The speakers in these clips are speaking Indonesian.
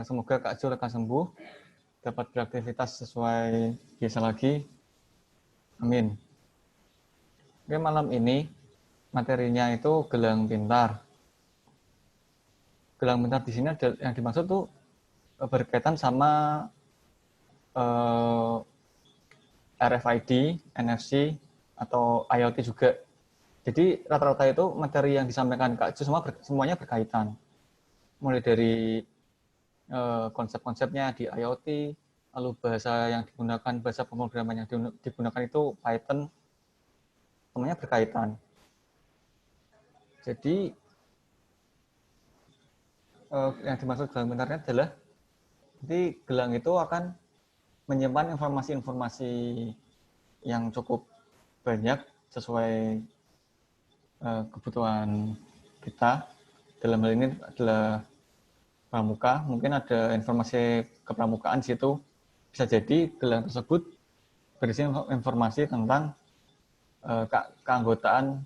Semoga Kak Jo lekas sembuh, dapat beraktivitas sesuai biasa lagi. Amin. Oke, malam ini materinya itu gelang pintar. Gelang pintar di sini ada yang dimaksud tuh berkaitan sama RFID, NFC, atau IoT juga. Jadi rata-rata itu materi yang disampaikan Kak Jo semuanya berkaitan. Mulai dari konsep-konsepnya di IoT, lalu bahasa yang digunakan, bahasa pemrograman yang digunakan itu Python, semuanya berkaitan. Jadi yang dimaksud gelang pintarnya adalah jadi gelang itu akan menyimpan informasi-informasi yang cukup banyak sesuai kebutuhan kita. Dalam hal ini adalah pramuka, mungkin ada informasi kepramukaan di situ. Bisa jadi gelang tersebut berisi informasi tentang keanggotaan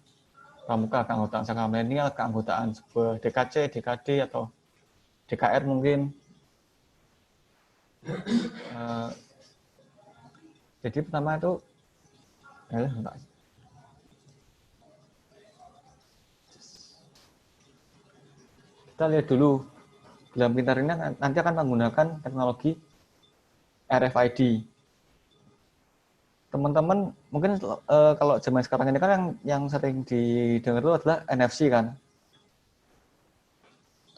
pramuka, keanggotaan saka milenial, keanggotaan sebuah DKC, DKD, atau DKR mungkin. Jadi pertama itu kita lihat dulu gelang pintar ini nanti akan menggunakan teknologi RFID. Teman-teman mungkin kalau zaman sekarang ini kan yang sering didengar itu adalah NFC kan.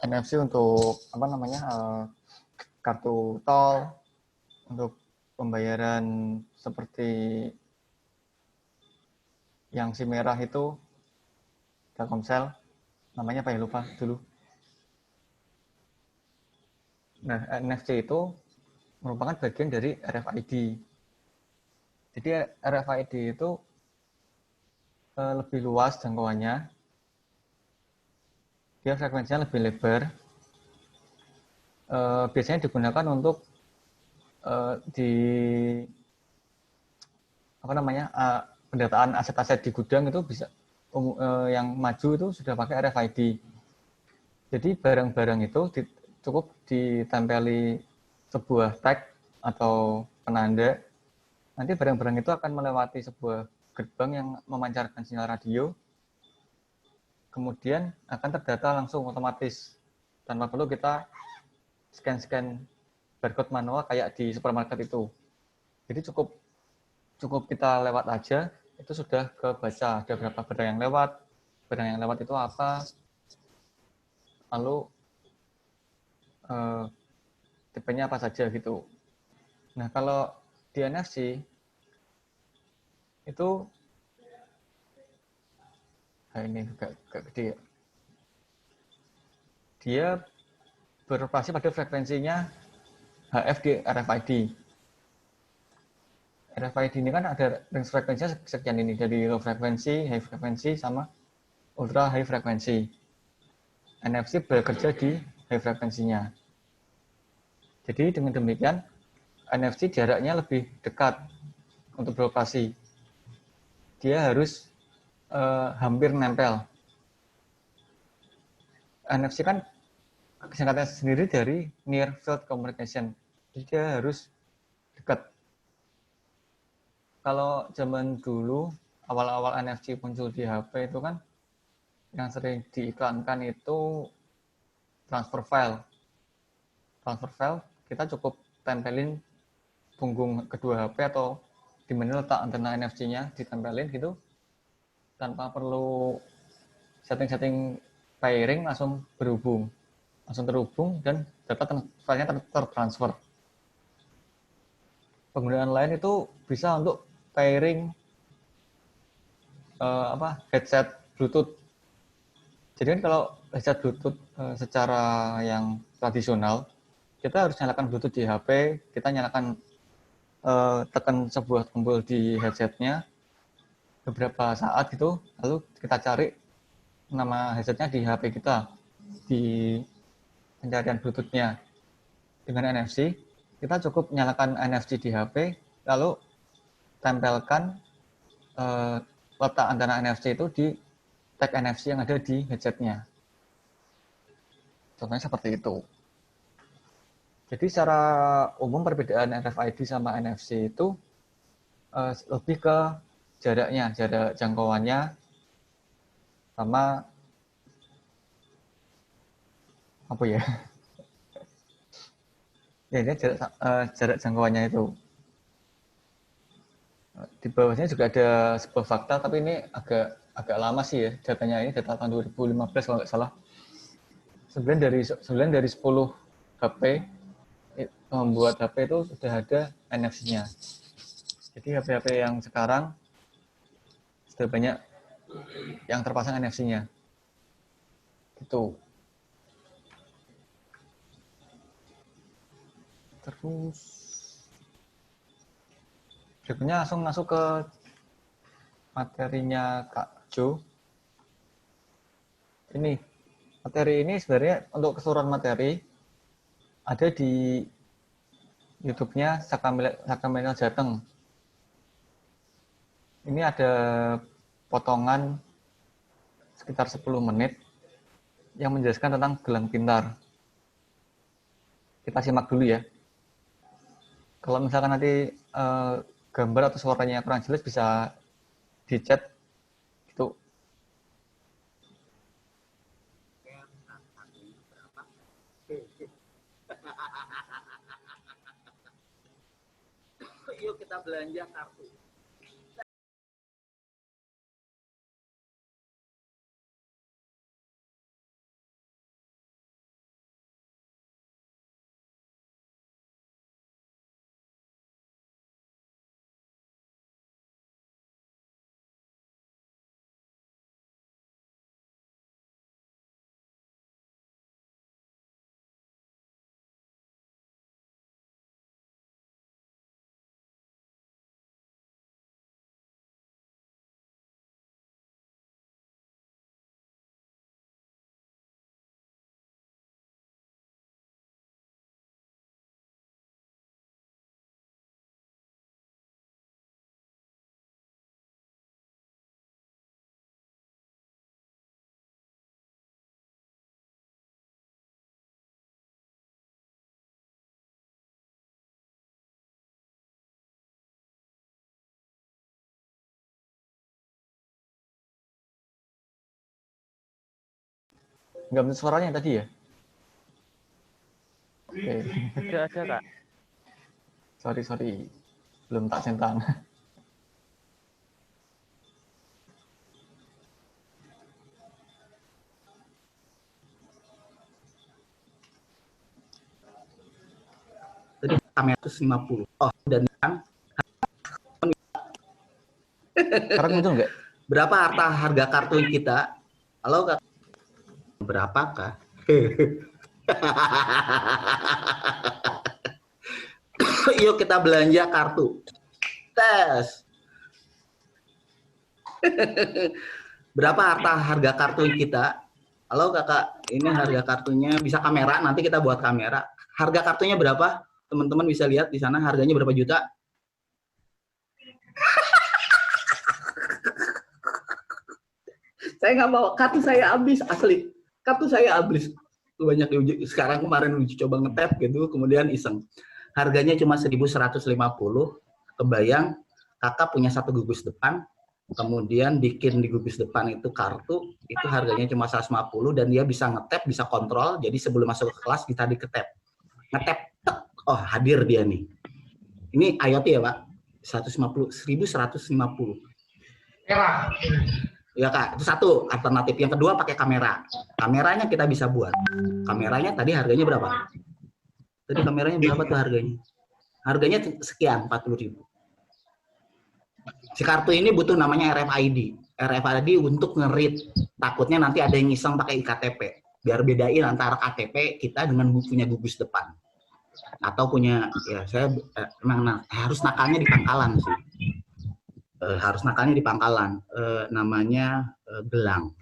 NFC untuk apa namanya kartu tol, untuk pembayaran seperti yang si merah itu Telkomsel, namanya apa ya lupa dulu. Nah, NFC itu merupakan bagian dari RFID. Jadi RFID itu lebih luas jangkauannya, dia frekuensinya lebih lebar. Biasanya digunakan untuk di apa namanya pendataan aset-aset di gudang itu bisa yang maju itu sudah pakai RFID. Jadi barang-barang itu cukup ditempeli sebuah tag atau penanda. Nanti barang-barang itu akan melewati sebuah gerbang yang memancarkan sinyal radio, kemudian akan terdata langsung otomatis tanpa perlu kita scan barcode manual kayak di supermarket itu. Jadi cukup kita lewat aja itu sudah kebaca ada berapa barang yang lewat itu apa, lalu tipenya apa saja gitu. Nah kalau di NFC itu ini agak gede ya. Dia beroperasi pada frekuensinya HF di RFID. RFID ini kan ada range frekuensinya sekian ini, dari low frekuensi, high frekuensi, sama ultra high frekuensi. NFC bekerja di high frekuensinya. Jadi dengan demikian NFC jaraknya lebih dekat untuk beroperasi. Dia harus hampir nempel. NFC kan singkatnya sendiri dari Near Field Communication. Jadi dia harus dekat. Kalau zaman dulu, awal-awal NFC muncul di HP itu kan yang sering diiklankan itu transfer file. Transfer file kita cukup tempelin punggung kedua HP atau di mana letak antena NFC-nya, ditempelin gitu tanpa perlu setting-setting pairing, langsung terhubung dan data filenya tertransfer. Penggunaan lain itu bisa untuk pairing headset Bluetooth. Jadi kan kalau headset Bluetooth secara yang tradisional, kita harus nyalakan Bluetooth di HP, kita nyalakan tekan sebuah tombol di headsetnya beberapa saat gitu, lalu kita cari nama headsetnya di HP kita, di pencarian Bluetooth-nya. Dengan NFC, kita cukup nyalakan NFC di HP, lalu tempelkan letak antena NFC itu di tag NFC yang ada di headsetnya. Contohnya seperti itu. Jadi secara umum perbedaan RFID sama NFC itu lebih ke jaraknya, jarak jangkauannya, sama apa ya? Ya ini jarak jangkauannya itu. Di bawahnya juga ada sebuah fakta, tapi ini agak lama sih ya datanya, ini data tahun 2015 kalau nggak salah. 9 dari 10 HP membuat HP itu sudah ada NFC-nya. Jadi HP-HP yang sekarang sudah banyak yang terpasang NFC-nya. Gitu. Terus berikutnya langsung masuk ke materinya Kak Jo. Ini materi ini sebenarnya untuk keseluruhan materi ada di YouTube-nya Sakamel Jateng. Ini ada potongan sekitar 10 menit yang menjelaskan tentang gelang pintar. Kita simak dulu ya. Kalau misalkan nanti gambar atau suaranya kurang jelas bisa di chat gitu. Yuk kita belanja kartu. Nggak bentuk suaranya tadi ya? Oke. Ada Kak. Sorry. Belum tak centang. Tadi kamera 150. Oh, dan Sekarang muncul nggak? berapa harga kartu kita? Halo Kak. Berapakah? Yuk kita belanja kartu. Tes. Berapa harga kartu kita? Halo Kakak, ini harga kartunya, bisa kamera, nanti kita buat kamera. Harga kartunya berapa? Teman-teman bisa lihat di sana harganya berapa juta? Saya nggak mau, kartu saya habis, asli. Kartu saya habis. Banyak diuji, sekarang kemarin uji coba ngetap gitu, kemudian iseng. Harganya cuma 1.150, kebayang kakak punya satu gugus depan, kemudian bikin di gugus depan itu kartu, itu harganya cuma 150 dan dia bisa ngetap, bisa kontrol, jadi sebelum masuk ke kelas kita ketap. Ngetap, oh hadir dia nih. Ini IoT ya Pak, 1.150. Merah. Ya Kak, itu satu alternatif. Yang kedua pakai kamera. Kameranya kita bisa buat. Kameranya tadi harganya berapa? Tadi kameranya berapa tuh harganya? Harganya sekian, 40.000. Si kartu ini butuh namanya RFID. RFID untuk nge-read. Takutnya nanti ada yang iseng pakai IKTP. Biar bedain antara KTP kita dengan punya gugus depan. Atau punya, ya saya memang harus nakalnya di pangkalan sih. Harus nakalnya di pangkalan. Namanya gelang.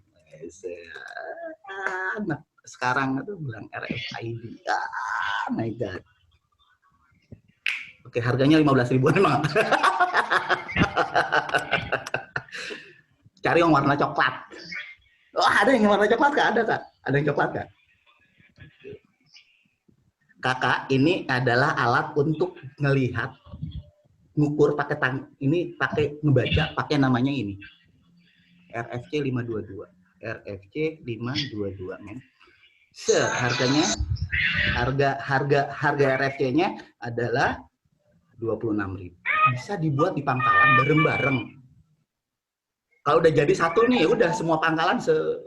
Nah, sekarang itu gelang RFID. Ah, my God. Oke, harganya 15.000-an emang. Cari yang warna coklat. Oh, ada yang warna coklat Kak? Ada Kak? Ada yang coklat Kak? Kakak, ini adalah alat untuk ngelihat, ngukur pakai ini pakai ngebaca pakai namanya ini. RFC 522. RFC 522, men. Harganya harga RFC-nya adalah 26.000. Bisa dibuat di pangkalan bareng-bareng. Kalau udah jadi satu nih, udah semua pangkalan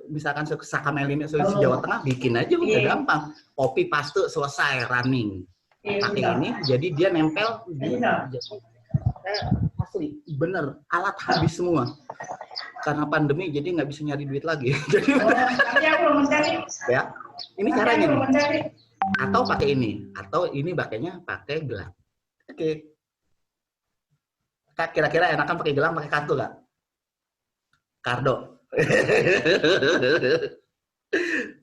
misalkan Sakamel ini se-Jawa Tengah bikin aja udah gampang. Copy paste selesai running. Pakai ini jadi dia nempel di asli bener alat habis semua. Karena pandemi jadi nggak bisa nyari duit lagi. Jadi ya, ini caranya nih. Atau pakai ini, atau ini pakainya pakai gelang. Oke. Kak, kira-kira enakan pakai gelang pakai kartu nggak? Kardo.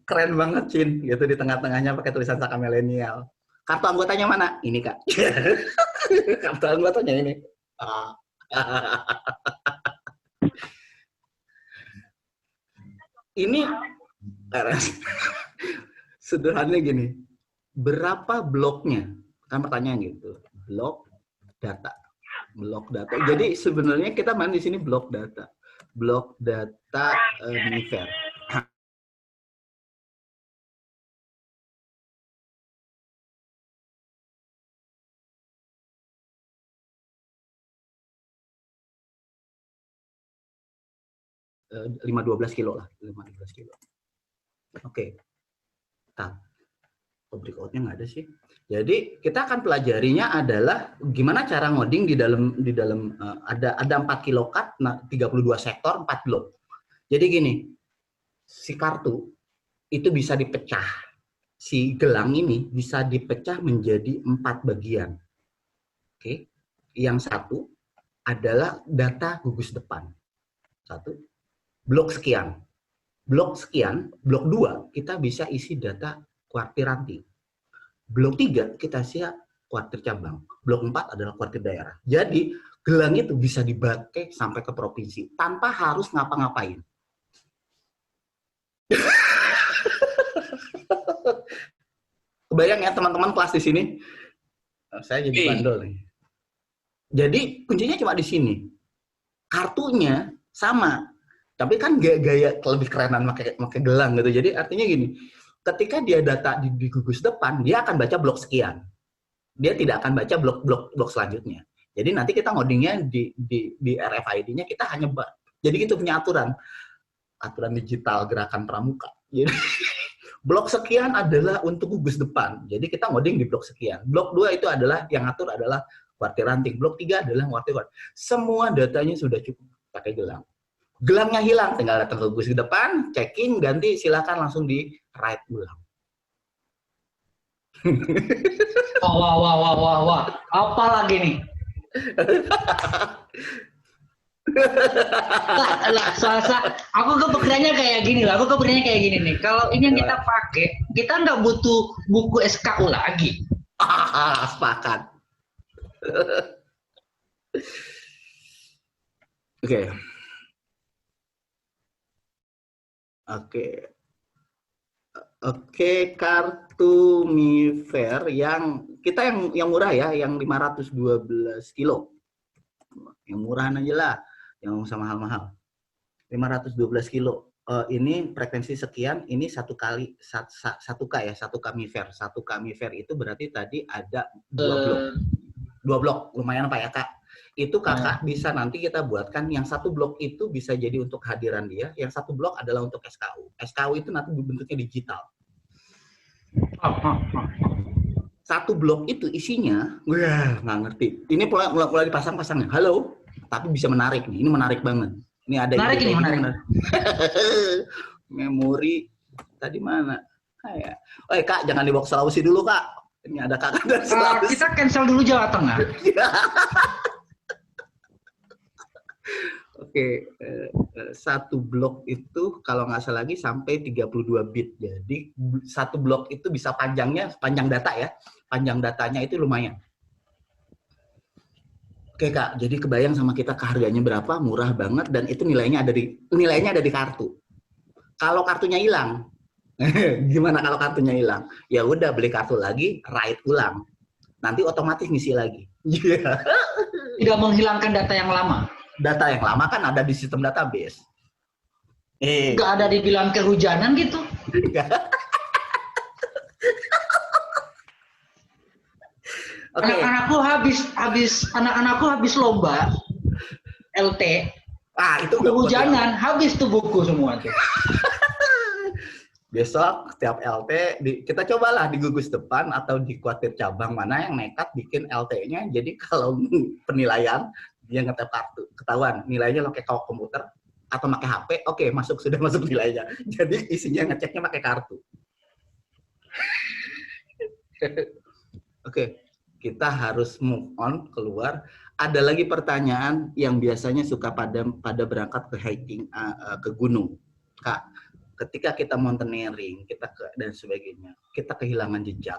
Keren banget, Cin. Gitu di tengah-tengahnya pakai tulisan Saka Milenial. Kartu anggotanya mana? Ini, Kak. Kartu anggotanya ini. Ini sederhananya gini. Berapa bloknya? Kan pertanyaan gitu. Blok data. Blok data. Jadi sebenarnya kita main di sini blok data. Blok data Mifer. Uh, 5-12 kilo lah. 5-12 kilo. Oke. Nah, breakout-nya nggak ada sih. Jadi kita akan pelajarinya adalah gimana cara ngoding di dalam ada 4 kilo cut, 32 sektor, 4 blok. Jadi gini, si kartu itu bisa dipecah. Si gelang ini bisa dipecah menjadi 4 bagian. Oke. Yang satu adalah data gugus depan. Satu, blok sekian. Blok sekian, blok 2 kita bisa isi data kuartir ranting. Blok 3 kita siap kuartir cabang. Blok 4 adalah kuartir daerah. Jadi gelang itu bisa dipakai sampai ke provinsi tanpa harus ngapa-ngapain. Kebayang ya teman-teman kelas di sini? Saya jadi bandel nih. Jadi kuncinya cuma di sini. Kartunya sama, tapi kan gaya lebih kerenan pakai gelang gitu. Jadi artinya gini. Ketika dia data di gugus depan, dia akan baca blok sekian. Dia tidak akan baca blok selanjutnya. Jadi nanti kita ngodingnya di RFID-nya kita hanya jadi itu punya aturan digital gerakan pramuka. Jadi blok sekian adalah untuk gugus depan. Jadi kita ngoding di blok sekian. Blok 2 itu adalah yang ngatur adalah kuartir ranting. Blok 3 adalah kuartir. Semua datanya sudah cukup pakai gelang. Gelangnya hilang, tinggal datang ke gugus depan, checking, ganti, silakan langsung di write ulang. Wah. Apa lagi nih? Aku kepikirannya kayak gini lah. Nih. Kalau ini yang kita pakai, kita nggak butuh buku SKU lagi. Sepakat. Oke. Oke, kartu Mifer yang murah ya, yang 512 kilo. Yang murahan aja lah, yang usah mahal-mahal. 512 kilo. Ini frekuensi sekian, ini 1K ya, 1K Mifer. 1K Mifer itu berarti tadi ada 2 blok. 2 blok, lumayan Pak ya, Kak. Itu kakak bisa nanti kita buatkan yang 1 blok itu bisa jadi untuk hadiran dia, yang 1 blok adalah untuk SKU. SKU itu nanti bentuknya digital. 1 blok itu isinya, wah nggak ngerti. Ini mulai dipasang-pasangnya. Halo, tapi bisa menarik nih. Ini menarik banget. Ini ada menarik. Memori tadi mana? Kayak, Kak jangan dibawa ke Sulawesi dulu Kak. Ini ada kakak dari Sulawesi. Kita cancel dulu Jawa Tengah. Oke, 1 blok itu kalau nggak salah lagi sampai 32 bit. Jadi 1 blok itu bisa panjang data ya. Panjang datanya itu lumayan. Oke Kak, jadi kebayang sama kita harganya berapa, murah banget dan itu nilainya ada di kartu. Kalau kartunya hilang, Gimana kalau kartunya hilang? Ya udah beli kartu lagi, write ulang. Nanti otomatis ngisi lagi. Tidak menghilangkan data yang lama. Data yang lama kan ada di sistem database. Nggak ada dibilang kehujanan gitu. Oke. Anak-anakku habis lomba LT. Itu kehujanan, habis tuh buku semua tuh. Besok setiap LT kita cobalah di gugus depan atau di kuartir cabang mana yang nekat bikin LT-nya. Jadi kalau penilaian dia ngetep kartu, ketahuan nilainya lo kayak komputer atau pakai HP, oke, sudah masuk nilainya. Jadi isinya ngeceknya pakai kartu. Oke, kita harus move on keluar. Ada lagi pertanyaan yang biasanya suka pada berangkat ke hiking ke gunung, Kak. Ketika kita mountaineering, dan sebagainya, kita kehilangan jejak.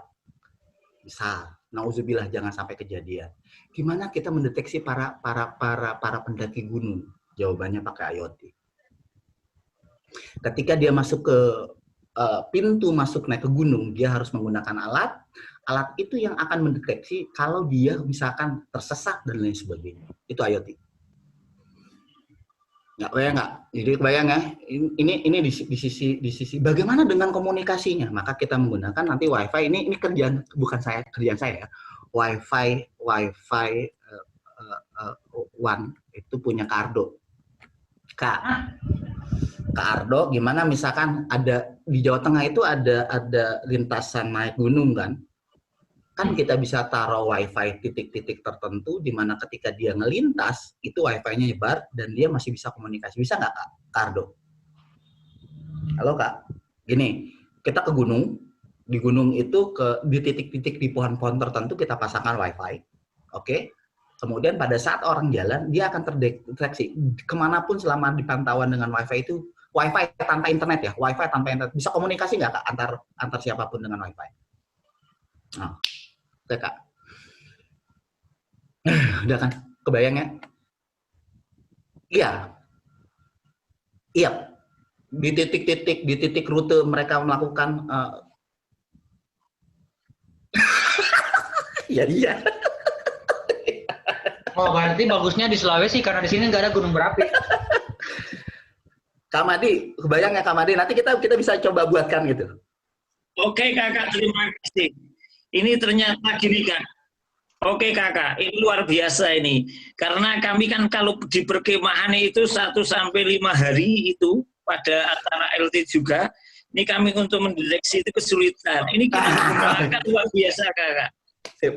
Misal, nauzubillah jangan sampai kejadian. Gimana kita mendeteksi para pendaki gunung? Jawabannya pakai IoT. Ketika dia masuk ke pintu masuk naik ke gunung, dia harus menggunakan alat. Alat itu yang akan mendeteksi kalau dia misalkan tersesat dan lain sebagainya. Itu IoT. Nggak? Jadi kebayang ya? Ini di sisi bagaimana dengan komunikasinya? Maka kita menggunakan nanti WiFi. Ini kerjaan kerjaan saya ya. WiFi One itu punya Kardo. Kak Ardo, gimana misalkan ada di Jawa Tengah itu ada lintasan naik gunung kan kita bisa taruh WiFi titik-titik tertentu di mana ketika dia ngelintas itu WiFi-nya nyebar dan dia masih bisa komunikasi. Bisa nggak Kak Ardo? Halo Kak, gini, kita ke gunung, di gunung itu di titik-titik di pohon-pohon tertentu kita pasangkan WiFi, oke? Kemudian pada saat orang jalan, dia akan terdeteksi kemanapun selama dipantauan dengan WiFi itu, WiFi tanpa internet ya, WiFi tanpa internet. Bisa komunikasi nggak Kak antar siapapun dengan WiFi? Nah, oke Kak. Udah kan? Kebayang ya? Iya. Iya. Di titik rute mereka melakukan iya. Oh, berarti bagusnya di Sulawesi karena di sini nggak ada gunung berapi. Kak Madi, kebayang ya Kak Madi? Nanti kita bisa coba buatkan gitu. Oke Kakak, terima kasih. Ini ternyata gini Kak. Oke Kakak, ini luar biasa ini. Karena kami kan kalau di perkemahan itu 1 sampai 5 hari itu pada antara LT juga. Ini kami untuk mendeteksi itu kesulitan. Ini kita menggunakan luar biasa Kakak.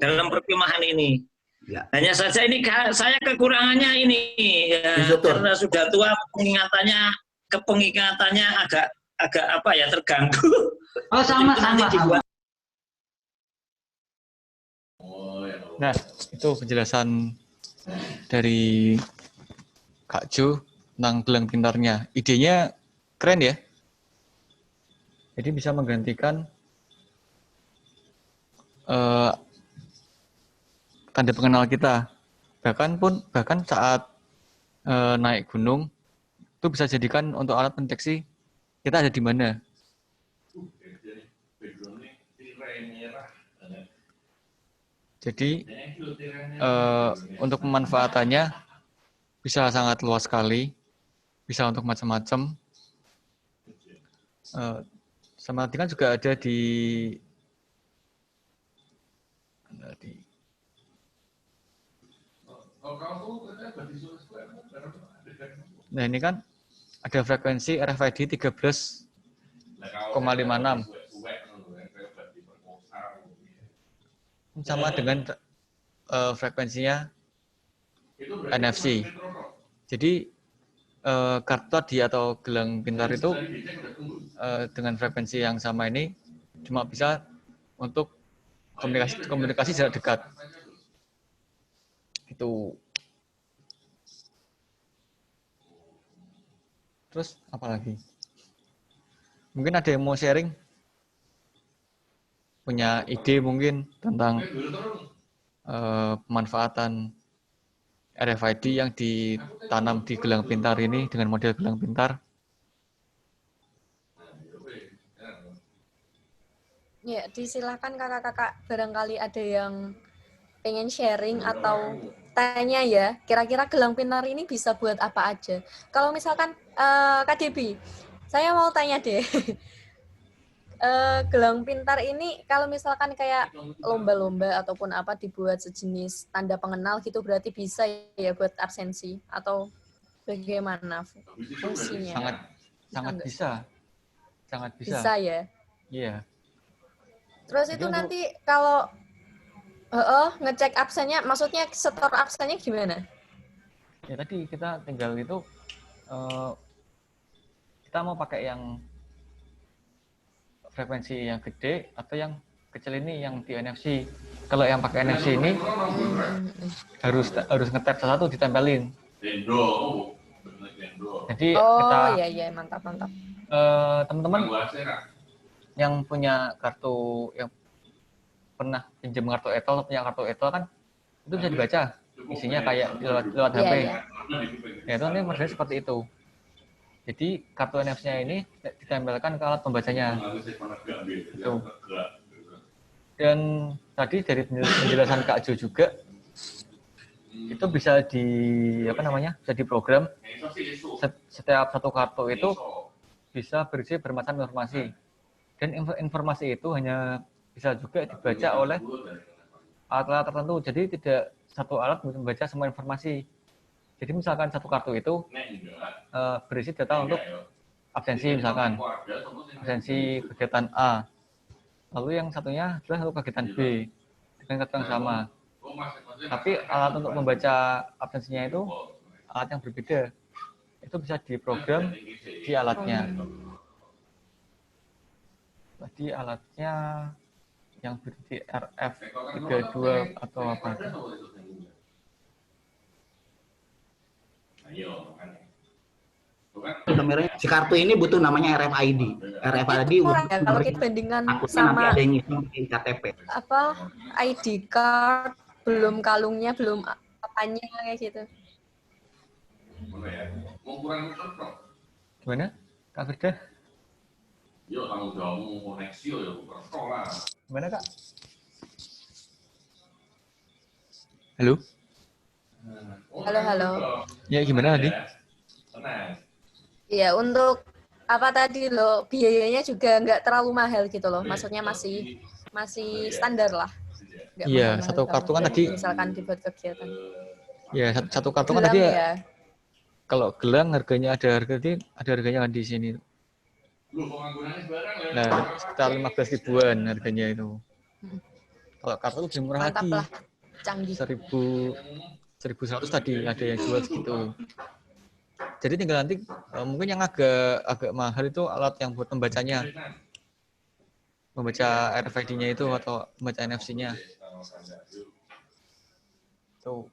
Dalam perkemahan ini. Ya. Hanya saja ini saya kekurangannya ini ya, karena sudah tua pengingatannya agak apa ya terganggu. Oh sama. Nah, itu penjelasan dari Kak Jo tentang gelang pintarnya. Idenya keren ya. Jadi bisa menggantikan tanda pengenal kita. Bahkan saat naik gunung itu bisa jadikan untuk alat pendeteksi kita ada di mana. Jadi untuk pemanfaatannya bisa sangat luas sekali, bisa untuk macam-macam. Sama kan juga ada di nah ini kan ada frekuensi RFID 13,56 sama dengan frekuensinya NFC. Jadi kartu tadi atau gelang pintar itu dengan frekuensi yang sama ini cuma bisa untuk komunikasi jarak dekat. Itu. Terus apa lagi? Mungkin ada yang mau sharing? Punya ide mungkin tentang pemanfaatan RFID yang ditanam di gelang pintar ini dengan model gelang pintar? Ya, disilakan kakak-kakak, barangkali ada yang pengen sharing atau tanya ya, kira-kira gelang pintar ini bisa buat apa aja. Kalau misalkan Kak Debi, saya mau tanya deh, gelang pintar ini kalau misalkan kayak lomba-lomba ataupun apa dibuat sejenis tanda pengenal gitu, berarti bisa ya buat absensi atau bagaimana fungsinya? Sangat sangat nggak? bisa, sangat bisa. Bisa ya. Iya. Terus Jadi itu untuk nanti kalau ngecek absennya, maksudnya setor absennya gimana? ya tadi kita tinggal itu kita mau pakai yang frekuensi yang gede atau yang kecil ini yang di NFC. Kalau yang pakai NFC ini harus ngetap satu ditempelin. Jadi kita Iya mantap. teman-teman yang punya kartu yang pernah pinjam kartu etol, punya kartu etol kan itu bisa dibaca isinya kayak lewat HP. Iya. Ya itu nanti modelnya seperti itu. Jadi kartu NFC-nya ini ditempelkan ke alat pembacanya. Itu. Dan tadi dari penjelasan Kak Jo juga itu bisa bisa diprogram setiap satu kartu itu bisa berisi bermacam informasi. Dan informasi itu hanya bisa juga dibaca oleh alat-alat tertentu. Jadi tidak satu alat bisa membaca semua informasi. Jadi misalkan satu kartu itu berisi data untuk absensi misalkan, absensi kegiatan A. Lalu yang satunya adalah satu kegiatan B dengan kartu yang sama. Tapi alat untuk membaca absensinya itu alat yang berbeda. Itu bisa diprogram di alatnya. Tadi alatnya yang berarti RF32 atau apa? Sebenarnya si kartu ini butuh namanya RFID. RFID Kurang ya kalau kita bandingkan takutnya nanti sama ada yang ngisi KTP. ID card, belum kalungnya, belum apanya kayak gitu. Gimana, Kak Firda? Yo, tanggung jawabmu mau koneksi ya, bukan sekolah. Gimana, Kak? Halo? Halo. Ya, gimana tadi? Iya, untuk apa tadi loh, biayanya juga nggak terlalu mahal gitu loh. Maksudnya masih standar lah. Iya, satu kartu kan tadi. Misalkan dibuat kegiatan. Ya, satu kartu kan tadi ya. Kalau gelang harganya ada harganya kan di sini. Nah, sekitar 15 ribuan harganya itu. Kalau kartu lebih murah lagi. Mantap lah, canggih. 1.100 tadi ada yang jual segitu. Jadi tinggal nanti mungkin yang agak mahal itu alat yang buat membacanya. Membaca RFID-nya itu atau membaca NFC-nya. Tuh.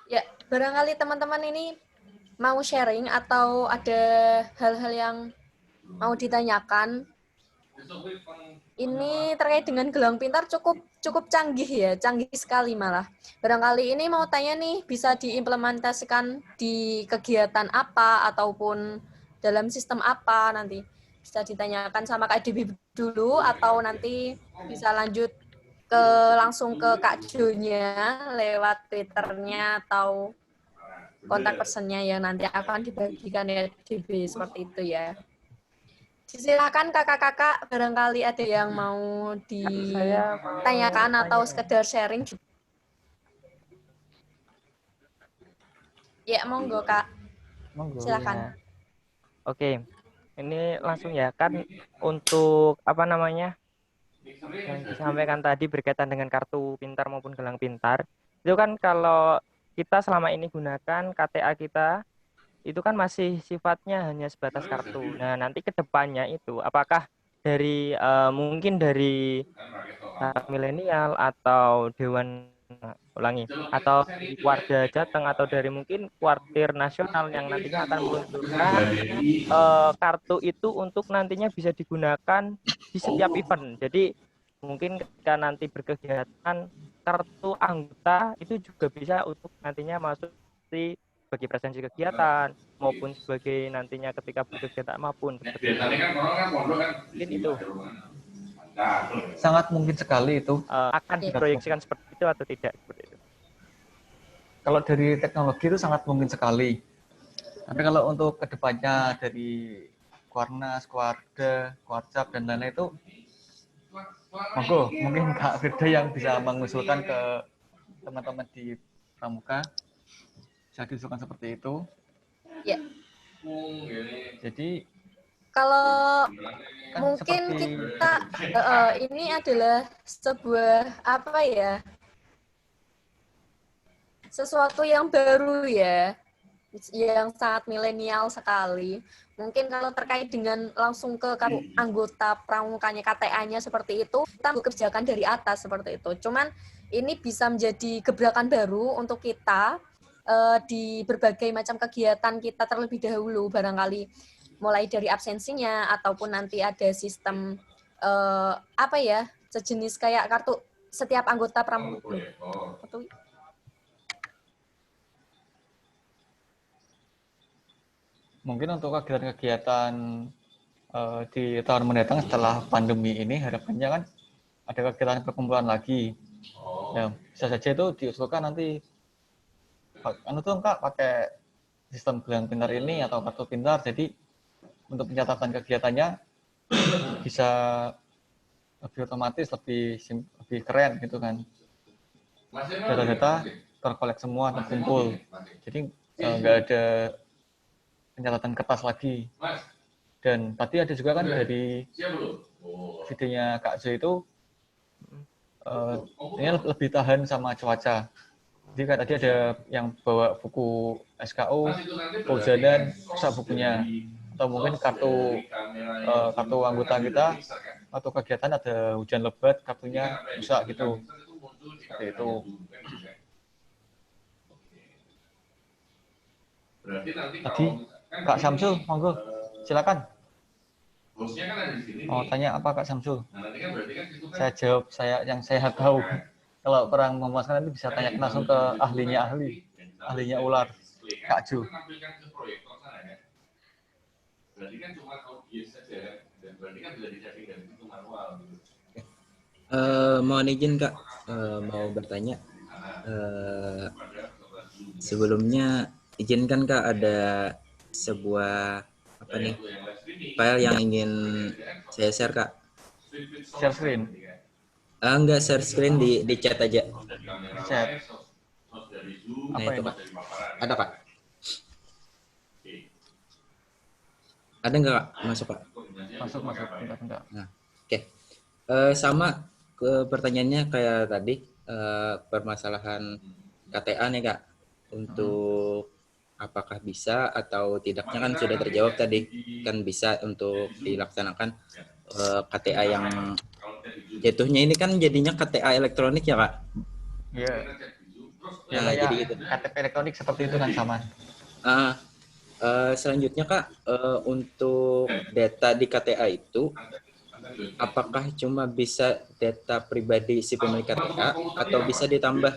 Ya, barangkali teman-teman ini mau sharing atau ada hal-hal yang mau ditanyakan. Ini terkait dengan gelang pintar cukup canggih ya, canggih sekali malah. Barangkali ini mau tanya nih, bisa diimplementasikan di kegiatan apa ataupun dalam sistem apa nanti? Bisa ditanyakan sama Kak Debi dulu atau nanti bisa lanjut langsung ke Kak Jo-nya lewat Twitter-nya atau kontak personnya yang nanti akan dibagikan ya DB seperti itu ya. Silakan kakak-kakak, barangkali ada yang mau ditanyakan atau sekedar sharing. Ya, monggo Kak. Monggo. Silakan. Ya. Oke, ini langsung ya kan untuk apa namanya yang disampaikan tadi berkaitan dengan kartu pintar maupun gelang pintar. Itu kan kalau kita selama ini gunakan KTA kita itu kan masih sifatnya hanya sebatas kartu. Nah, nanti ke depannya itu apakah dari mungkin dari milenial atau dewan atau warga Jateng atau dari mungkin kuartir nasional yang nantinya akan meluncurkan kartu itu untuk nantinya bisa digunakan di setiap event. Jadi mungkin ketika nanti berkegiatan kartu anggota itu juga bisa untuk nantinya masuk di sebagai presensi kegiatan maupun sebagai nantinya ketika berkegiatan maupun seperti itu. Mungkin itu. Sangat mungkin sekali itu. Akan diproyeksikan seperti itu atau tidak seperti itu? Kalau dari teknologi itu sangat mungkin sekali. Tapi kalau untuk kedepannya dari Kuarnas, Kuarda, Kuarcap, dan lain-lain itu, monggo, mungkin Kak Firda yang bisa mengusulkan ke teman-teman di Pramuka, bisa diusulkan seperti itu. Ya. Jadi Kalau kan mungkin seperti kita ini adalah sebuah apa ya, sesuatu yang baru ya, yang sangat milenial sekali. Mungkin kalau terkait dengan langsung ke anggota pramukanya, KTA-nya seperti itu, kita bekerjakan dari atas seperti itu. Cuman ini bisa menjadi gebrakan baru untuk kita di berbagai macam kegiatan kita terlebih dahulu, barangkali mulai dari absensinya ataupun nanti ada sistem apa ya, sejenis kayak kartu setiap anggota pramuka. Mungkin untuk kegiatan-kegiatan di tahun mendatang setelah pandemi ini, harapannya kan ada kegiatan perkumpulan lagi. Ya, bisa saja itu diusulkan nanti, anu tuh Kak, pakai sistem gelang pintar ini atau kartu pintar, jadi untuk pencatatan kegiatannya bisa lebih otomatis, lebih keren gitu kan. Data-data terkolek semua, terkumpul. Jadi nggak ada pencatatan kertas lagi. Dan tadi ada juga kan dari videonya Kak Jo itu ini lebih tahan sama cuaca. Jadi kan tadi ada yang bawa buku SKU, kehujanan, rusak bukunya. Atau mungkin kartu anggota kita atau kegiatan ada hujan lebat, kartunya rusak gitu. Seperti itu. Tadi Kak Samsul, monggo, silakan. Oh, tanya apa Kak Samsul? Saya jawab yang saya tahu. Kalau kurang memuaskan nanti bisa tanya langsung ke ahlinya ular, Kak Jo. Mohon izin Kak, mau bertanya. Sebelumnya izinkan Kak, ada sebuah file yang ingin saya share Kak. Share screen? Enggak share screen, di chat aja. Chat. Nah itu Kak. Ada Kak? Ada nggak Kak? Masuk Kak? Masuk. Bentar. Nah, oke. Sama pertanyaannya kayak tadi, permasalahan KTA nih Kak. Untuk apakah bisa atau tidaknya kan sudah terjawab tadi, kan bisa untuk dilaksanakan KTA yang jatuhnya ini kan jadinya KTA elektronik ya Kak? Iya. Ya, Nah, jadi gitu. KTP elektronik seperti itu kan sama. Selanjutnya Kak, untuk data di KTA itu apakah cuma bisa data pribadi si pemilik KTA atau bisa ditambah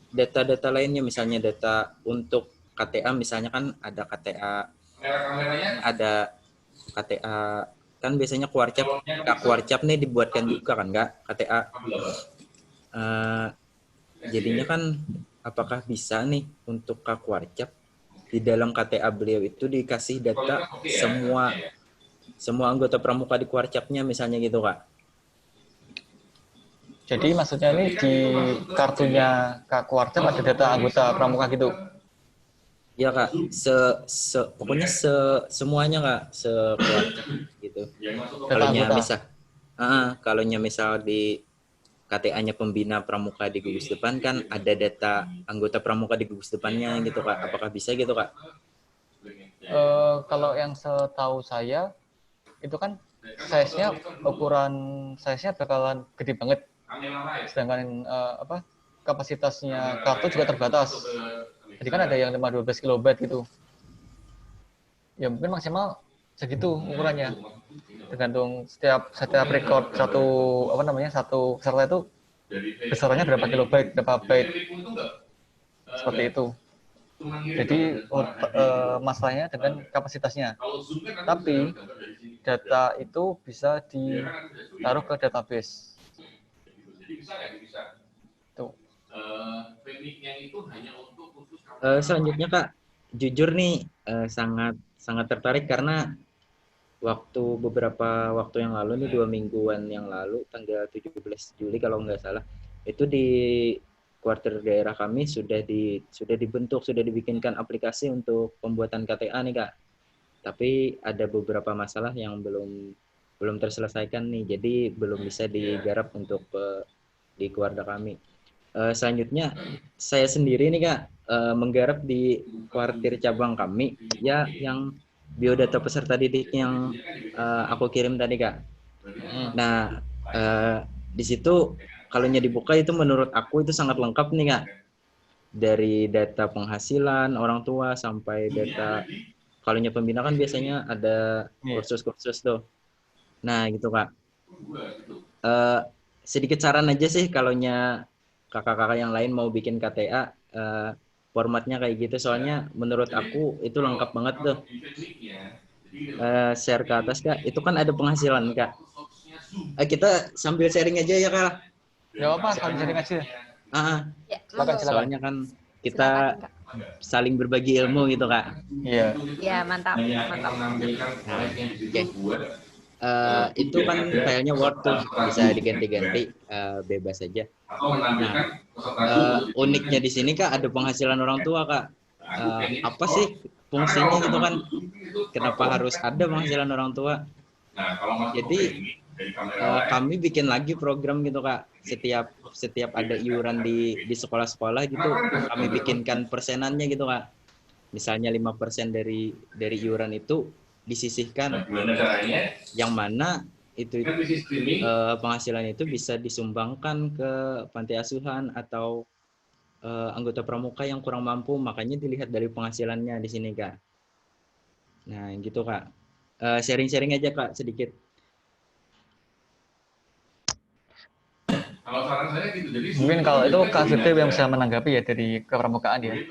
data-data lainnya, misalnya data untuk KTA, misalnya kan ada KTA kan biasanya Kuarcap nih dibuatkan juga kan Kak KTA. Jadinya kan apakah bisa nih untuk Kak Kuarcap di dalam KTA beliau itu dikasih data semua anggota pramuka di Kuarcapnya misalnya gitu Kak? Jadi maksudnya ini di kartunya Kak Kuarcap ada data anggota pramuka gitu? Ya Kak, pokoknya semuanya Kak, Kuarcap gitu. Kalau misal di KTA-nya pembina pramuka di gugus depan kan ada data anggota pramuka di gugus depannya gitu Kak. Apakah bisa gitu Kak? Kalau yang setahu saya itu kan ukuran size-nya bakalan gede banget. Sedangkan kapasitasnya kartu juga terbatas. Jadi kan ada yang 512 kilobyte gitu. Ya mungkin maksimal segitu ukurannya. Tergantung setiap record satu peserta itu besarnya berapa kilobyte, berapa byte. Seperti itu. Jadi masalahnya dengan kapasitasnya. Tapi data itu bisa ditaruh ke database. Tuh. Selanjutnya Kak, jujur nih sangat tertarik karena beberapa waktu yang lalu nih 2 mingguan yang lalu tanggal 17 Juli kalau nggak salah itu di kuarter daerah kami sudah dibikinkan aplikasi untuk pembuatan KTA nih Kak. Tapi ada beberapa masalah yang belum terselesaikan nih, jadi belum bisa digarap untuk di keluarga kami. Selanjutnya saya sendiri nih Kak menggarap di kuartir cabang kami ya yang biodata peserta didik yang aku kirim tadi Kak. Nah di situ kalau dibuka itu menurut aku itu sangat lengkap nih Kak. Dari data penghasilan orang tua sampai data kalau pembina kan biasanya ada kursus-kursus tuh. Nah gitu Kak. Sedikit saran aja sih kalau kakak-kakak yang lain mau bikin KTA formatnya kayak gitu soalnya menurut aku itu lengkap banget tuh. Share ke atas Kak. Itu kan ada penghasilan Kak. Kita sambil sharing aja ya Kak. Gak apa, sambil sharing aja. Silakan. Soalnya kan kita saling berbagi ilmu gitu Kak. Iya. Ya, mantap. Nah, okay. Itu kan filenya Word tuh bisa diganti-ganti bebas aja. Nah, uniknya di sini Kak ada penghasilan orang tua Kak. Apa sih fungsinya gitu kan? Kenapa harus ada penghasilan orang tua? Jadi kami bikin lagi program gitu Kak. Setiap ada iuran di sekolah-sekolah gitu, kami bikinkan persenannya gitu Kak. Misalnya 5% dari iuran itu disisihkan, yang mana itu penghasilan itu bisa disumbangkan ke panti asuhan atau anggota pramuka yang kurang mampu, makanya dilihat dari penghasilannya di sini Kak. Nah gitu Kak. Sharing-sharing aja Kak sedikit. Kalau saran saya gitu, jadi mungkin kalau itu Kak Firde yang bisa menanggapi ya dari kepramukaan ya.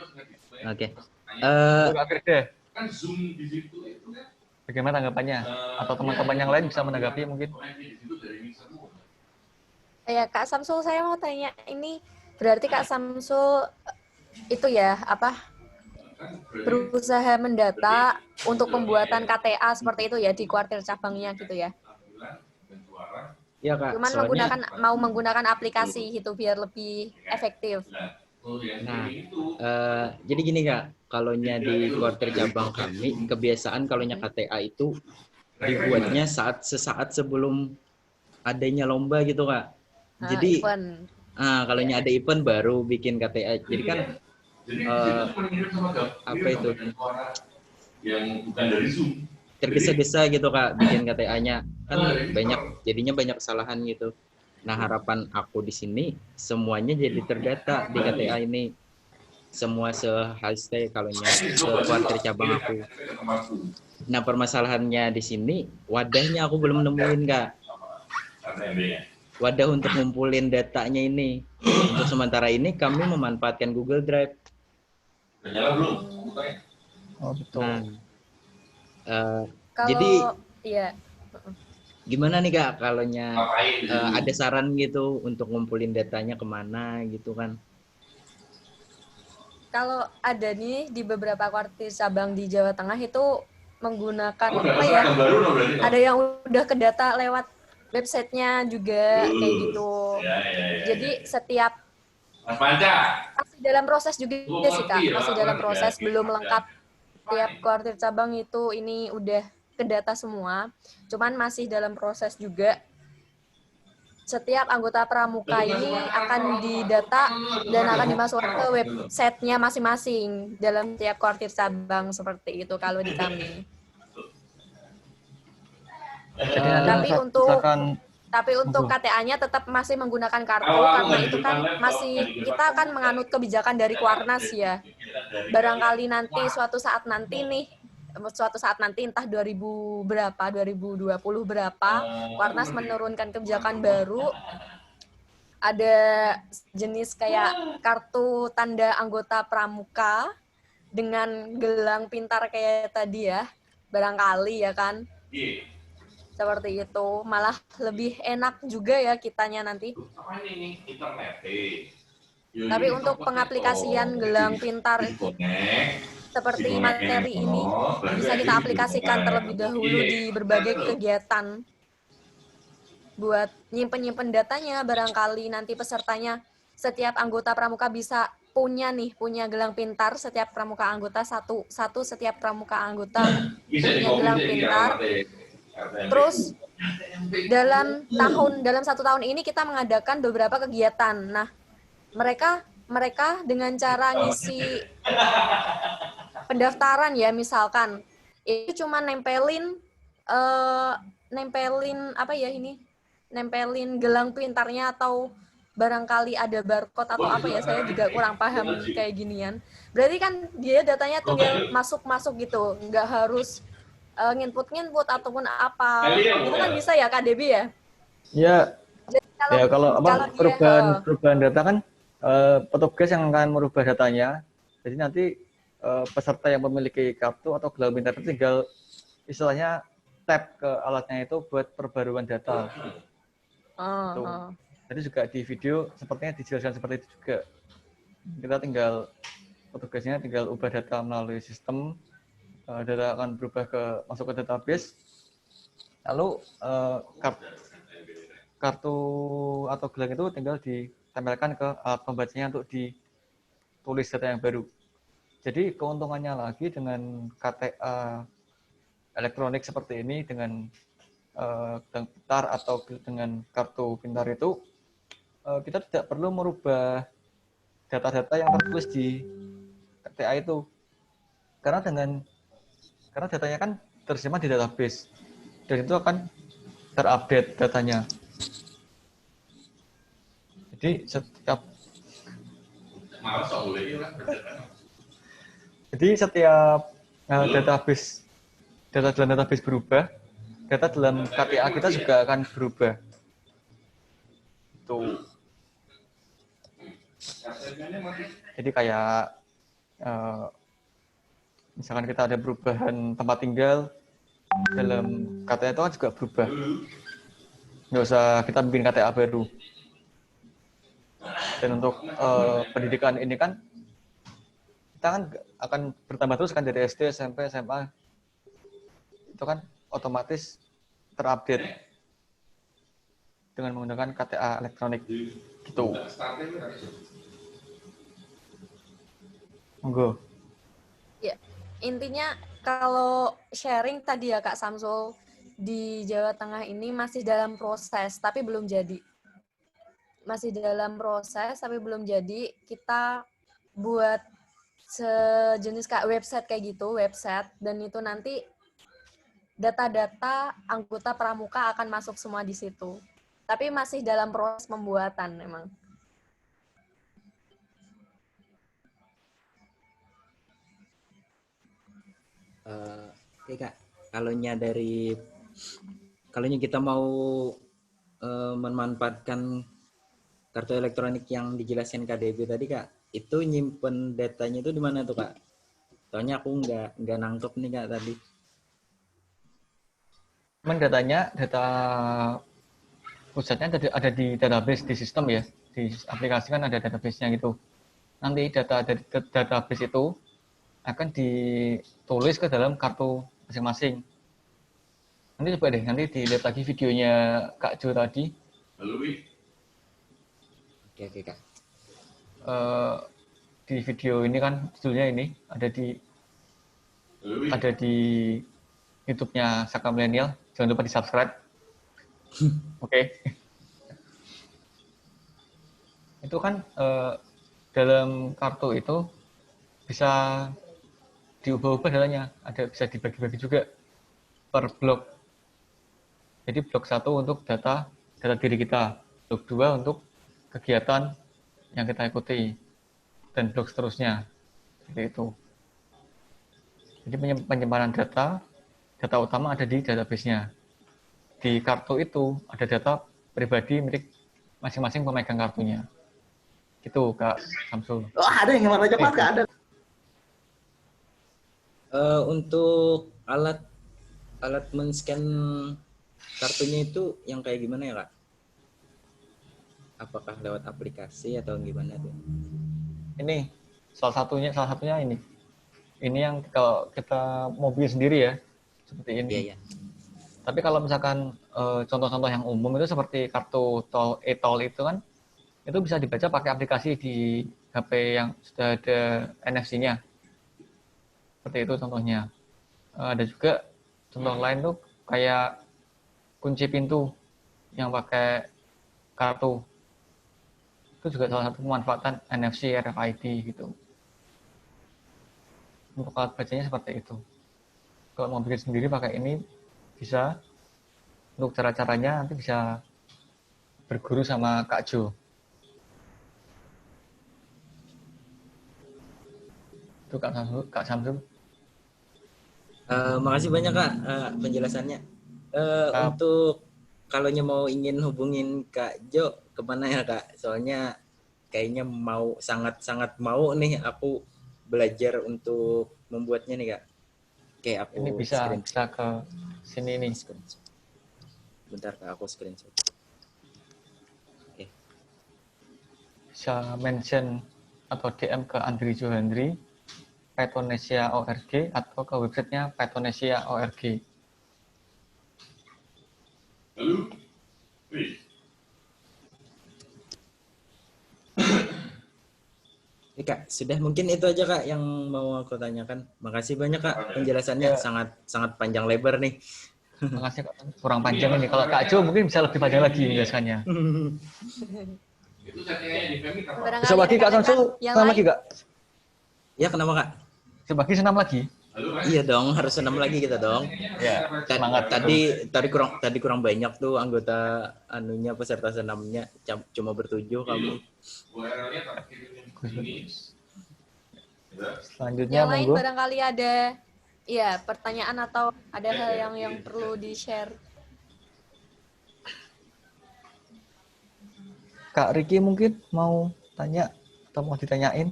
Oke. Kak Firde, kan Zoom di situ itu kan bagaimana tanggapannya? Atau teman-teman yang lain bisa menanggapi mungkin? Ya, Kak Samsul, saya mau tanya, ini berarti Kak Samsul itu ya, berusaha mendata untuk pembuatan KTA seperti itu ya, di kuartir cabangnya gitu ya? Ya Kak, Cuman mau menggunakan aplikasi itu biar lebih efektif. Nah, jadi gini Kak, kalau di kuartir cabang kami, kebiasaan kalau KTA itu dibuatnya sesaat sebelum adanya lomba gitu Kak. Jadi, kalau ada event baru bikin KTA. Jadi kan, apa itu? Yang bukan dari Zoom. Tergesa-gesa gitu Kak, bikin KTA-nya. Kan jadinya banyak kesalahan gitu. Nah, harapan aku di sini semuanya jadi terdata di KTA ini. Semua se-hashtag kalau ke kuartir cabang aku. Nah, permasalahannya di sini wadahnya aku belum nemuin Kak. Wadah untuk ngumpulin datanya ini. Untuk sementara ini kami memanfaatkan Google Drive. Oh, betul. Nah, Kalau, jadi iya. Gimana nih Kak, kalau ada saran gitu untuk ngumpulin datanya kemana gitu kan? Kalau ada nih di beberapa kuartir cabang di Jawa Tengah itu menggunakan apa ya? Ada yang udah kedata lewat websitenya juga kayak gitu. Jadi setiap masih dalam proses juga sih Kak, masih dalam proses, belum lengkap. Tiap kuartir cabang itu ini udah kedata semua, cuman masih dalam proses juga. Setiap anggota pramuka ini akan didata dan akan dimasukkan ke websitenya masing-masing dalam tiap kuartir cabang, seperti itu kalau di kami. Tapi untuk KTA-nya tetap masih menggunakan kartu, karena itu kan kita akan menganut kebijakan dari Kuarnas ya. Barangkali nanti suatu saat nanti entah 2020 berapa, Kuarnas menurunkan kebijakan baru, ada jenis kayak kartu tanda anggota pramuka dengan gelang pintar kayak tadi ya, barangkali ya kan, seperti itu malah lebih enak juga ya kitanya nanti. Apa ini internet? Tapi untuk pengaplikasian gelang pintar seperti materi ini bisa kita aplikasikan terlebih dahulu di berbagai kegiatan buat nyimpen datanya. Barangkali nanti pesertanya, setiap anggota pramuka bisa punya gelang pintar, setiap pramuka anggota satu setiap pramuka anggota punya gelang pintar. Terus dalam satu tahun ini kita mengadakan beberapa kegiatan. Nah, mereka dengan cara ngisi pendaftaran ya, misalkan itu cuma nempelin nempelin gelang pintarnya, atau barangkali ada barcode atau apa ya, saya juga kurang paham kayak ginian. Berarti kan dia datanya tinggal masuk gitu, nggak harus nginput ataupun apa. Itu kan bisa ya Kak Debi ya? Ya, Jadi kalau perubahan data kan petugas yang akan merubah datanya. Jadi nanti peserta yang memiliki kartu atau gelang pintar itu tinggal istilahnya tap ke alatnya itu buat perbaruan data. Jadi juga di video sepertinya dijelaskan seperti itu juga. Kita petugasnya tinggal ubah data melalui sistem, data akan berubah masuk ke database. Lalu kartu atau gelang itu tinggal ditempelkan ke alat pembacanya untuk ditulis data yang baru. Jadi keuntungannya lagi dengan KTA elektronik seperti ini, dengan gelang pintar atau dengan kartu pintar itu, kita tidak perlu merubah data-data yang tertulis di KTA itu. Karena datanya kan tersimpan di database, dan itu akan terupdate datanya. Jadi setiap data dalam database berubah, data dalam KTA kita juga akan berubah. Tuh. Jadi kayak misalkan kita ada perubahan tempat tinggal, dalam KTA itu kan juga berubah. Nggak usah kita bikin KTA baru. Dan untuk pendidikan ini kan kita kan akan bertambah terus kan, dari SD, SMP, SMA, itu kan otomatis terupdate dengan menggunakan KTA elektronik gitu. Monggo. Ya, intinya kalau sharing tadi ya Kak Samsul, di Jawa Tengah ini masih dalam proses tapi belum jadi. Kita buat sejenis website kayak gitu, dan itu nanti data-data anggota pramuka akan masuk semua di situ. Tapi masih dalam proses pembuatan memang. Oke Kak, kalau kita mau memanfaatkan kartu elektronik yang dijelaskan KDB tadi Kak, itu nyimpen datanya itu di mana tuh Kak? Soalnya aku nggak nangkep nih Kak tadi. Data pusatnya ada di database, di sistem ya, di aplikasi kan ada database-nya gitu. Nanti data dari database itu akan ditulis ke dalam kartu masing-masing. Nanti coba deh, nanti dilihat lagi videonya Kak Jo tadi. Oke Kak. Di video ini kan judulnya ini ada di YouTube-nya Saka Milenial. Jangan lupa di-subscribe. Oke. Itu kan dalam kartu itu bisa diubah-ubah datanya. Bisa dibagi-bagi juga per blok. Jadi blok 1 untuk data diri kita, blok 2 untuk kegiatan yang kita ikuti, dan blok seterusnya. Seperti itu. Jadi penyimpanan data utama ada di database-nya. Di kartu itu ada data pribadi milik masing-masing pemegang kartunya. Gitu Kak Samsul. Oh, ada yang mana cepat Kak, ada. Untuk alat men-scan kartunya itu yang kayak gimana ya Kak? Apakah lewat aplikasi atau gimana tuh? Ini salah satunya ini. Ini yang kalau kita mobil sendiri ya, seperti ini. Iya, iya. Tapi kalau misalkan contoh-contoh yang umum itu seperti kartu tol e-tol itu kan, itu bisa dibaca pakai aplikasi di HP yang sudah ada NFC-nya. Seperti itu contohnya. Ada juga contoh lain tuh kayak kunci pintu yang pakai kartu. Itu juga salah satu pemanfaatan NFC RFID gitu. Untuk alat bacanya seperti itu. Kalau mau bikin sendiri pakai ini bisa. Untuk cara-caranya nanti bisa berguru sama Kak Jo. Itu Kak Samsul. Makasih banyak Kak penjelasannya. Untuk kalau mau ingin hubungin Kak Jo kemana ya Kak? Soalnya kayaknya sangat mau nih aku belajar untuk membuatnya nih Kak. Kayak aku Ini bisa ke sini nih. Bentar Kak, aku screenshot. Oke. Bisa mention atau DM ke Andri Johandri Pythonesia.org atau ke websitenya Pythonesia.org. Halo? Ini Kak, sudah mungkin itu aja Kak yang mau aku tanyakan. Makasih banyak Kak penjelasannya sangat panjang lebar nih. Makasih Kak, kurang panjang ini. Kalau Kak Jo mungkin bisa lebih panjang lagi penjelasannya. Itu settingannya di Femi apa? Bisa bagi Kak Samsul, senam lagi Kak? Ya kenapa Kak? Bisa bagi senam lagi? Iya dong, harus senam lagi kita dong. Ya, semangat. Tadi kurang banyak tuh anggota anunya peserta senamnya, cuma bertujuh kami. Selanjutnya Yang lain monggo. barangkali ada pertanyaan atau ada hal yang perlu di-share. Kak Riki mungkin mau tanya atau mau ditanyain?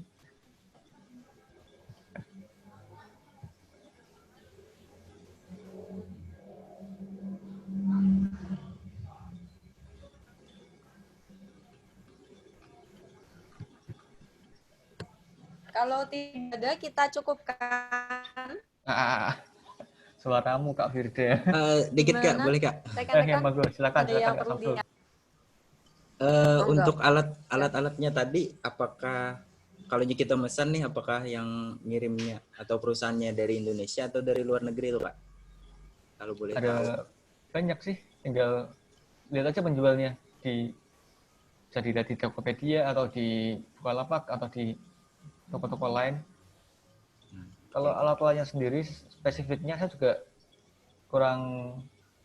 Kalau tidak ada, kita cukupkan. Suaramu Kak Firda. Dikit Kak, boleh Kak? Ya, bagus. Silakan ada yang Kak perlu Samsul. Untuk alat-alatnya tadi, apakah kalau kita mesan nih, apakah yang ngirimnya atau perusahaannya dari Indonesia atau dari luar negeri tuh Kak? Kalau boleh tahu. Ada banyak sih, tinggal lihat aja penjualnya bisa dilihat di Tokopedia atau di Bukalapak atau di toko-toko lain. Kalau alat-alatnya sendiri spesifiknya saya juga kurang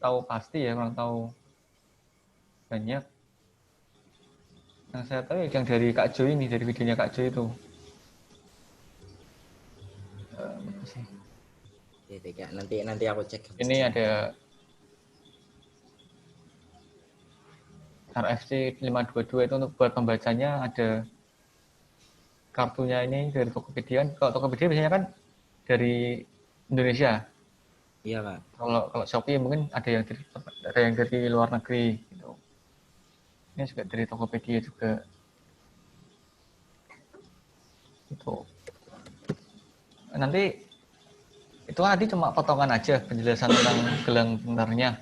tahu pasti ya, kurang tahu banyak. Yang saya tahu yang dari Kak Jo ini, dari videonya Kak Jo itu. Oke, nanti aku cek. Ini ada RFC 522 itu untuk buat pembacanya, ada kartunya ini dari Tokopedia. Kalau Tokopedia biasanya kan dari Indonesia. Iya Kak. Kalau Shopee mungkin ada yang dari luar negeri gitu. Ini juga dari Tokopedia juga. Itu. Nanti itu tadi cuma potongan aja penjelasan tentang gelang pintarnya.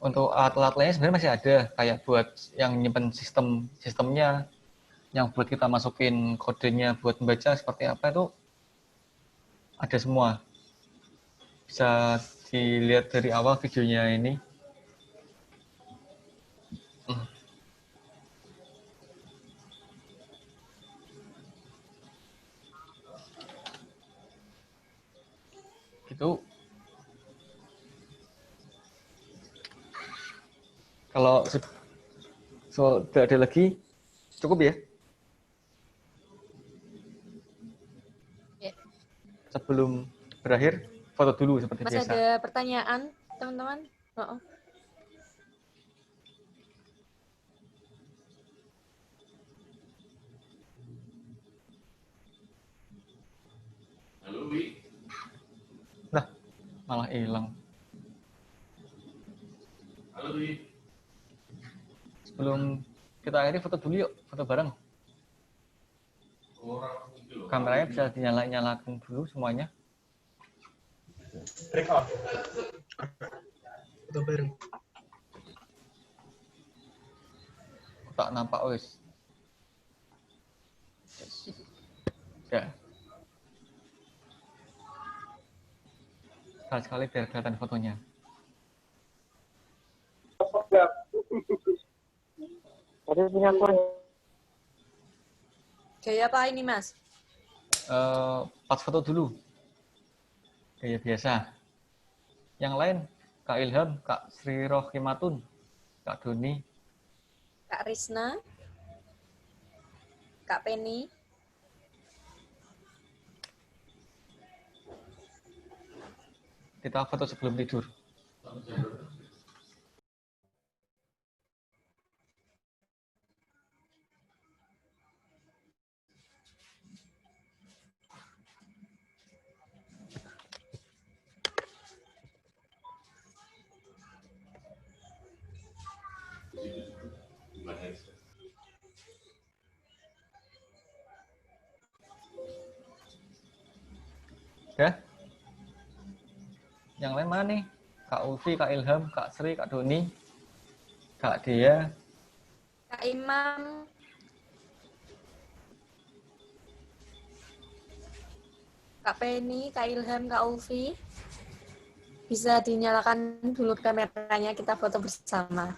Untuk alat-alat lainnya sebenarnya masih ada, kayak buat yang nyimpen sistemnya, yang buat kita masukin kodenya buat membaca seperti apa itu ada semua. Bisa dilihat dari awal videonya ini. Gitu. Kalau sudah ada lagi, cukup ya? Sebelum berakhir, foto dulu seperti Masih biasa. ada pertanyaan, teman-teman? Halo, Wi. Malah hilang. Halo, Dwi. Sebelum kita akhiri foto dulu yuk, foto bareng. Orang itu loh. Kameranya bisa dinyalakan dulu semuanya. Record. Foto bareng. Tak nampak wis. Ya. Sekali biar kelihatan fotonya. Gaya apa ini, Mas? Pas foto dulu. Gaya biasa. Yang lain, Kak Ilham, Kak Sri Rohimatun, Kak Doni, Kak Risna, Kak Penny, kita foto sebelum tidur. Ya? Yang lain mana nih? Kak Ulfi, Kak Ilham, Kak Sri, Kak Doni, Kak Dea, Kak Imam, Kak Penny, Kak Ilham, Kak Ulfi. Bisa dinyalakan dulu kameranya, kita foto bersama.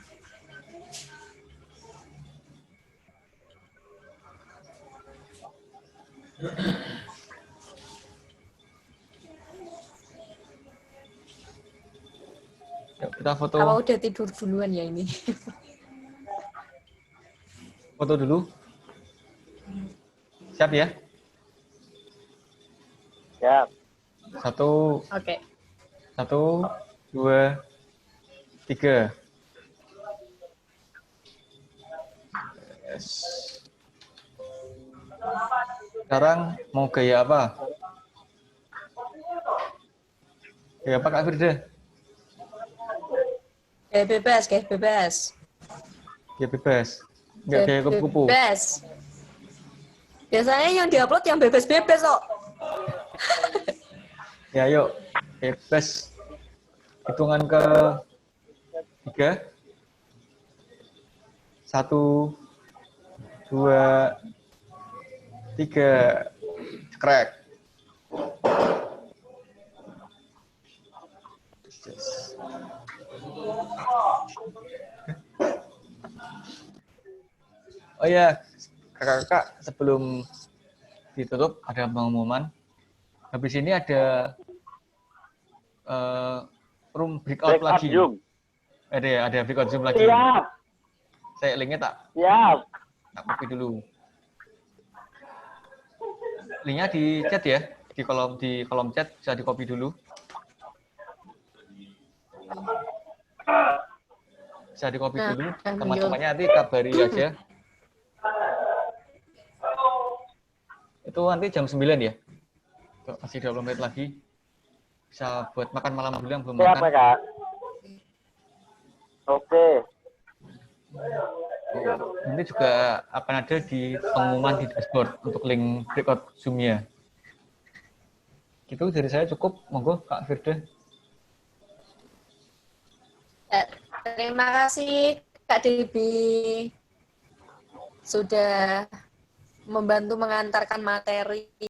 Yuk, kita foto. Apa udah tidur duluan ya ini? Foto dulu. Siap ya? Siap. Satu, Oke. 1, 2, 3. Yes. Sekarang mau gaya apa? Gaya apa Kak Firda? Gaya bebas, gaya bebas. Gaya bebas. Enggak gaya kupu-kupu. Bebas. Biasanya yang diupload yang bebas-bebas kok. Ya yuk, bebas. Hitungan ke 3. 1, 2, 3. Crack. Oh ya, kakak-kakak, sebelum ditutup ada pengumuman. Habis ini ada room breakout lagi. Zoom. Ada breakout Zoom lagi. Siap. Saya linknya tak Siap. copy dulu. Linknya di chat ya, di kolom chat bisa di copy dulu. Bisa di copy dulu. Teman-temannya nanti kabari aja. Itu nanti jam 9 ya. Masih 20 menit lagi. Bisa buat makan malam dulu yang belum Siap, makan. Kak. Oke. Nanti juga akan ada di pengumuman di dashboard untuk link breakout Zoom-nya. Gitu dari saya cukup. Monggo Kak Firda. Ya, terima kasih Kak Debi sudah membantu mengantarkan materi